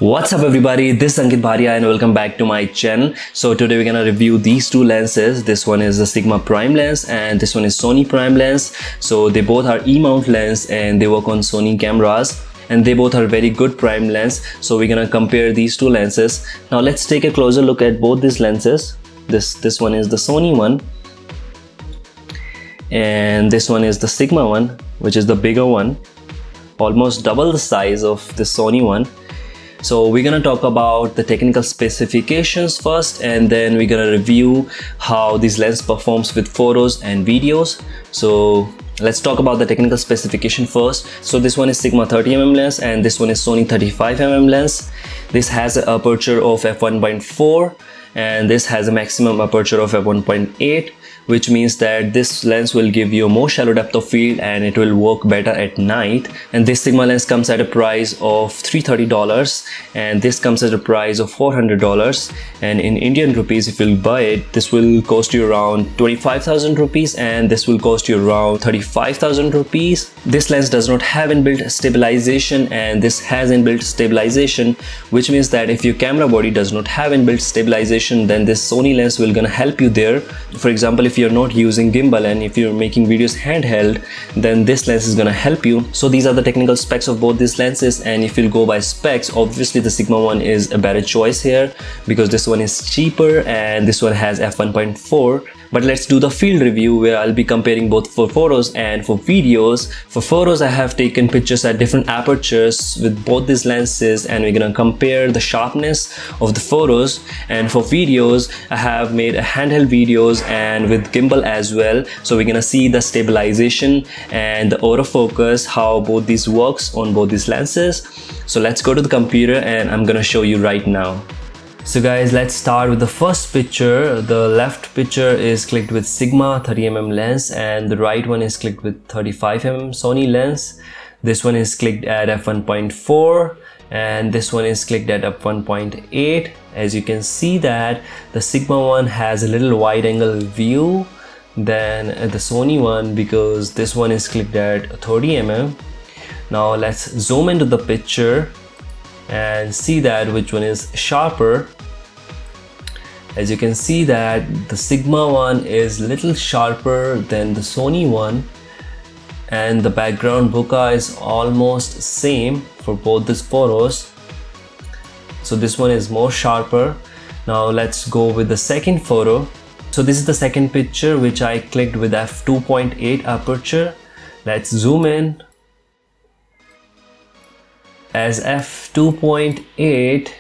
What's up everybody, this is Ankit Bhatia and welcome back to my channel. So today we're gonna review these two lenses. This one is the Sigma prime lens and this one is Sony prime lens. So they both are E-mount lens and they work on Sony cameras and they both are very good prime lens. So we're gonna compare these two lenses. Now let's take a closer look at both these lenses. This one is the Sony one and this one is the Sigma one, which is the bigger one, almost double the size of the Sony one. So we're gonna talk about the technical specifications first and then we're gonna review how this lens performs with photos and videos. So let's talk about the technical specification first. So this one is Sigma 30mm lens and this one is Sony 35mm lens. This has an aperture of f1.4 and this has a maximum aperture of f1.8, which means that this lens will give you a more shallow depth of field and it will work better at night. And this Sigma lens comes at a price of $330 and this comes at a price of $400, and in Indian rupees if you'll buy it, this will cost you around 25,000 rupees and this will cost you around 35,000 rupees. This lens does not have inbuilt stabilization and this has inbuilt stabilization, which means that if your camera body does not have inbuilt stabilization, then this Sony lens will gonna help you there. For example, if you're not using gimbal and if you're making videos handheld, then this lens is gonna help you. So these are the technical specs of both these lenses, and if you'll go by specs, obviously the Sigma one is a better choice here because this one is cheaper and this one has f1.4. But let's do the field review where I'll be comparing both for photos and for videos. For photos, I have taken pictures at different apertures with both these lenses and we're gonna compare the sharpness of the photos. And for videos, I have made a handheld videos and with gimbal as well. So we're gonna see the stabilization and the autofocus, how both these works on both these lenses. So let's go to the computer and I'm gonna show you right now. So guys, let's start with the first picture. The left picture is clicked with Sigma 30mm lens and the right one is clicked with 35mm Sony lens. This one is clicked at f1.4 and this one is clicked at f1.8. As you can see that the Sigma one has a little wide angle view than the Sony one because this one is clicked at 30mm. Now let's zoom into the picture and see that which one is sharper. As you can see that the Sigma one is little sharper than the Sony one and the background bokeh is almost same for both these photos. So this one is more sharper. Now let's go with the second photo. So this is the second picture which I clicked with f2.8 aperture. Let's zoom in. As f2.8,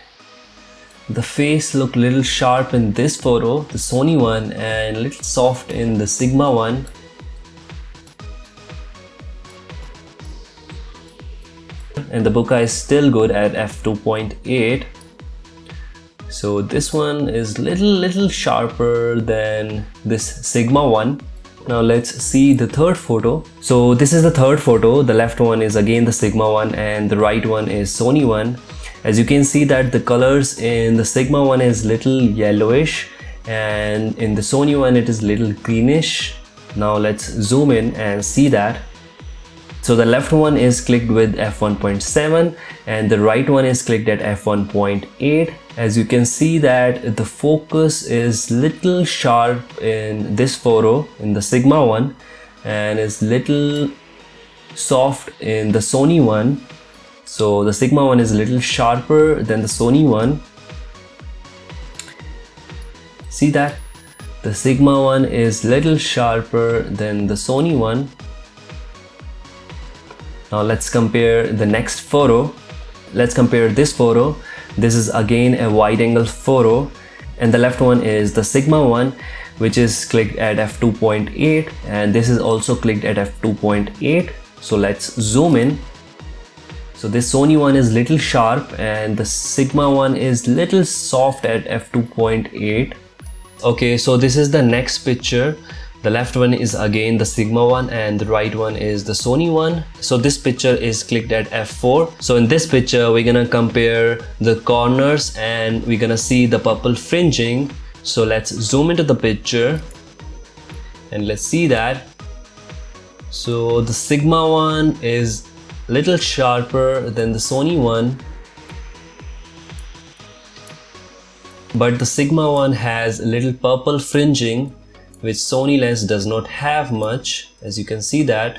the face looked little sharp in this photo, the Sony one, and little soft in the Sigma one. And the bokeh is still good at f2.8. So this one is little sharper than this Sigma one. Now let's see the third photo. So this is the third photo. The left one is again the Sigma one and the right one is Sony one. As you can see that the colors in the Sigma one is little yellowish and in the Sony one it is little greenish. Now let's zoom in and see that. So the left one is clicked with f1.7 and the right one is clicked at f1.8. As you can see that the focus is little sharp in this photo in the Sigma one and is little soft in the Sony one. So the Sigma one is a little sharper than the Sony one. See that? The Sigma one is little sharper than the Sony one. Now let's compare the next photo. Let's compare this photo. This is again a wide angle photo and the left one is the Sigma one which is clicked at f2.8 and this is also clicked at f2.8. So let's zoom in. So this Sony one is little sharp and the Sigma one is little soft at f2.8. Okay, so this is the next picture. The left one is again the Sigma one and the right one is the Sony one. So this picture is clicked at f4. So in this picture we're gonna compare the corners and we're gonna see the purple fringing. So let's zoom into the picture and let's see that. So the Sigma one is little sharper than the Sony one but the Sigma one has a little purple fringing which Sony lens does not have much. As you can see that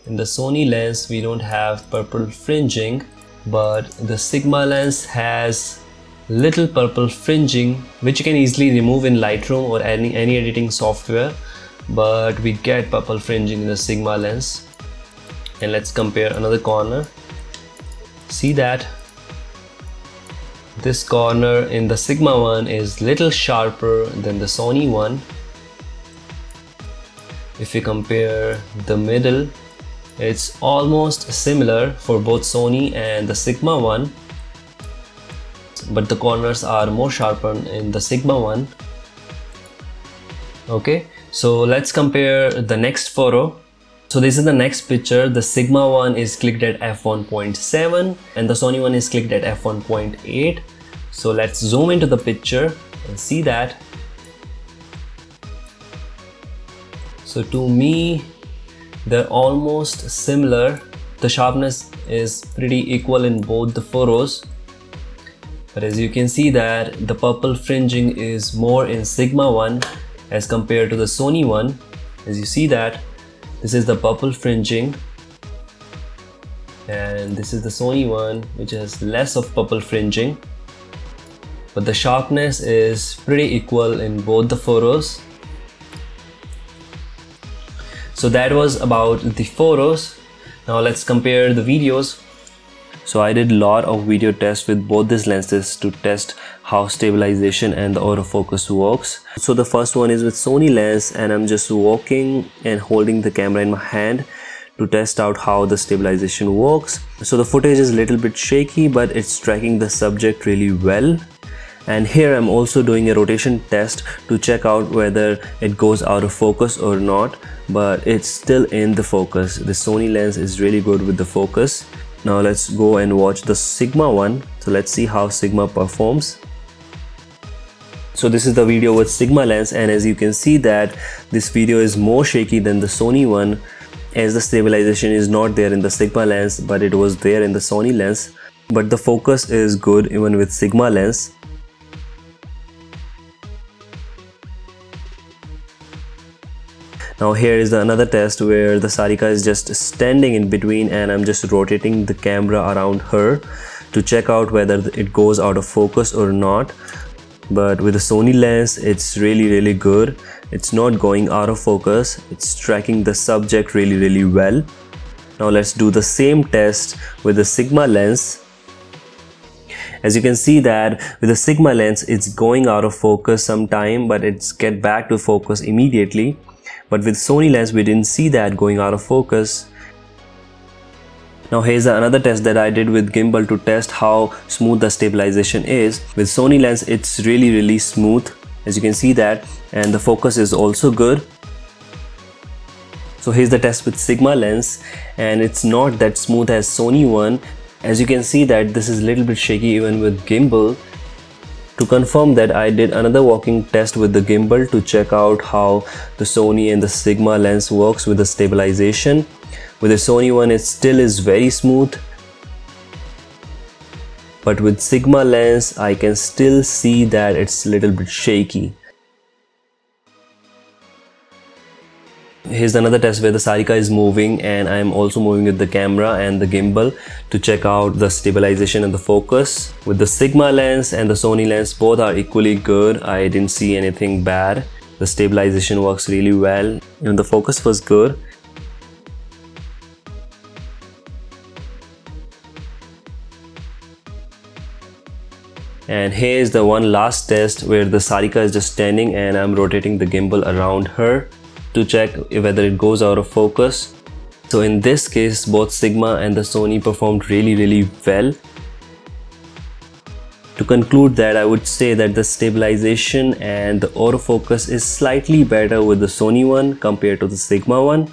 in the Sony lens we don't have purple fringing, but the Sigma lens has little purple fringing which you can easily remove in Lightroom or any editing software, but we get purple fringing in the Sigma lens. And let's compare another corner. See that this corner in the Sigma one is little sharper than the Sony one. If we compare the middle, it's almost similar for both Sony and the Sigma one, but the corners are more sharper in the Sigma one. Okay, so let's compare the next photo. So this is the next picture. The Sigma one is clicked at f1.7 and the Sony one is clicked at f1.8. So let's zoom into the picture and see that. So to me, they're almost similar. The sharpness is pretty equal in both the photos. But as you can see that the purple fringing is more in Sigma one as compared to the Sony one. As you see that, this is the purple fringing and this is the Sony one which has less of purple fringing, but the sharpness is pretty equal in both the photos. So that was about the photos. Now let's compare the videos. So I did a lot of video tests with both these lenses to test how stabilization and the autofocus works. So the first one is with Sony lens and I'm just walking and holding the camera in my hand to test out how the stabilization works. So the footage is a little bit shaky, but it's tracking the subject really well. And here I'm also doing a rotation test to check out whether it goes out of focus or not, but it's still in the focus. The Sony lens is really good with the focus. Now let's go and watch the Sigma one. So let's see how Sigma performs. So this is the video with Sigma lens, and as you can see that this video is more shaky than the Sony one, as the stabilization is not there in the Sigma lens but it was there in the Sony lens. But the focus is good even with Sigma lens. Now here is another test where the Sarika is just standing in between and I'm just rotating the camera around her to check out whether it goes out of focus or not. But with the Sony lens, it's really good. It's not going out of focus. It's tracking the subject really well. Now let's do the same test with the Sigma lens. As you can see that with the Sigma lens, it's going out of focus sometime, but it's get back to focus immediately. But with Sony lens, we didn't see that going out of focus. Now here's another test that I did with gimbal to test how smooth the stabilization is. With Sony lens, it's really smooth, as you can see that, and the focus is also good. So here's the test with Sigma lens, and it's not that smooth as Sony one. As you can see that this is a little bit shaky even with gimbal. To confirm that, I did another walking test with the gimbal to check out how the Sony and the Sigma lens works with the stabilization. With the Sony one, it still is very smooth, but with Sigma lens, I can still see that it's a little bit shaky. Here's another test where the Sarika is moving and I'm also moving with the camera and the gimbal to check out the stabilization and the focus. With the Sigma lens and the Sony lens, both are equally good. I didn't see anything bad. The stabilization works really well and the focus was good. And here's the one last test where the Sarika is just standing and I'm rotating the gimbal around her to check whether it goes out of focus. So in this case, both Sigma and the Sony performed really well. To conclude that, I would say that the stabilization and the autofocus is slightly better with the Sony one compared to the Sigma one.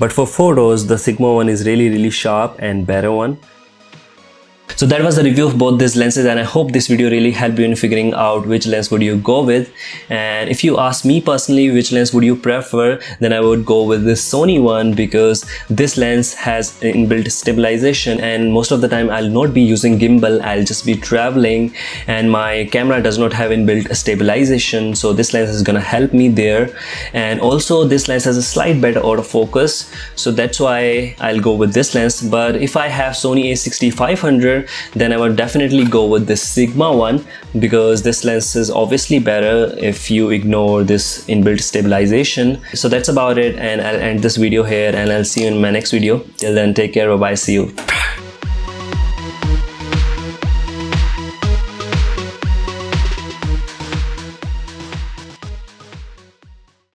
But for photos, the Sigma one is really sharp and better one. So that was the review of both these lenses, and I hope this video really helped you in figuring out which lens would you go with. And if you ask me personally which lens would you prefer, then I would go with this Sony one, because this lens has inbuilt stabilization, and most of the time I'll not be using gimbal, I'll just be traveling, and my camera does not have inbuilt stabilization, so this lens is gonna help me there. And also this lens has a slight better autofocus, so that's why I'll go with this lens. But if I have Sony a6500, then I would definitely go with this Sigma one, because this lens is obviously better if you ignore this inbuilt stabilization. So that's about it, and I'll end this video here, and I'll see you in my next video. Till then, take care, bye bye, see you.